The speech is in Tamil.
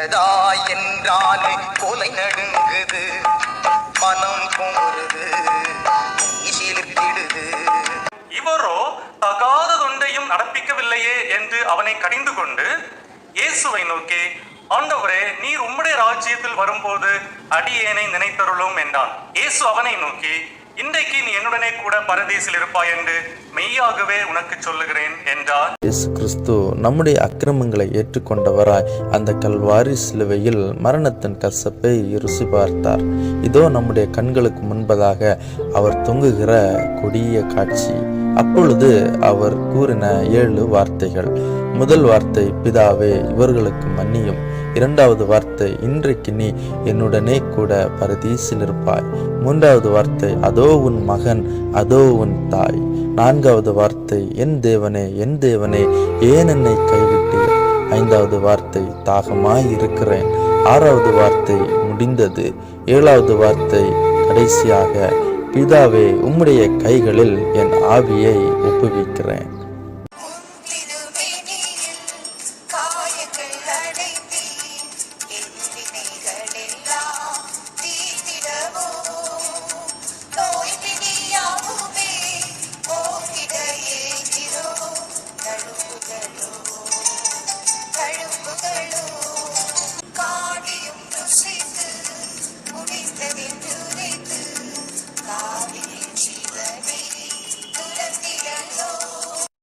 தகதா என்றாலே கொலை நடுங்குது, மனம் குமுறுது, சிலிர்த்திடுது. இவரோ தகாததொன்றையும் நடப்பிக்கவில்லையே என்று அவனை கடிந்து கொண்டு இயேசுவை நோக்கி, ஆண்டவரே, நீர் உம்முடைய ராஜ்யத்தில் வரும்போது அடியேனை நினைத்தருளும் என்றான். இயேசு அவனை நோக்கி, இன்றைக்கு நீ என்னுடனே கூட பரதீசில் இருப்பாய் என்று மெய்யாகவே உனக்கு சொல்லுகிறேன் என்றார். இயேசு கிறிஸ்து நம்முடைய அக்கிரமங்களை ஏற்றுக்கொண்டவராய் அந்த கல்வாரி சிலுவையில் மரணத்தின் கசப்பை ருசி பார்த்தார். இதோ நம்முடைய கண்களுக்கு முன்பதாக அவர் தொங்குகிற கொடிய காட்சி. அப்பொழுது அவர் கூறின 7 வார்த்தைகள். முதல் வார்த்தை, பிதாவே, இவர்களுக்கு மன்னியும். இரண்டாவது வார்த்தை, இன்றைக்கு நீ என்னுடனே கூட பரதீசில் இருப்பாய். மூன்றாவது வார்த்தை, அதோ உன் மகன், அதோ உன் தாய். நான்காவது வார்த்தை, என் தேவனே, என் தேவனே, ஏன் என்னை கைவிட்டீர்? ஐந்தாவது வார்த்தை, தாகமாய் இருக்கிறேன். ஆறாவது வார்த்தை, முடிந்தது. ஏழாவது வார்த்தை, கடைசியாக, பிதாவே, உம்முடைய கைகளில் என் ஆவியை ஒப்புவிக்கிறேன்.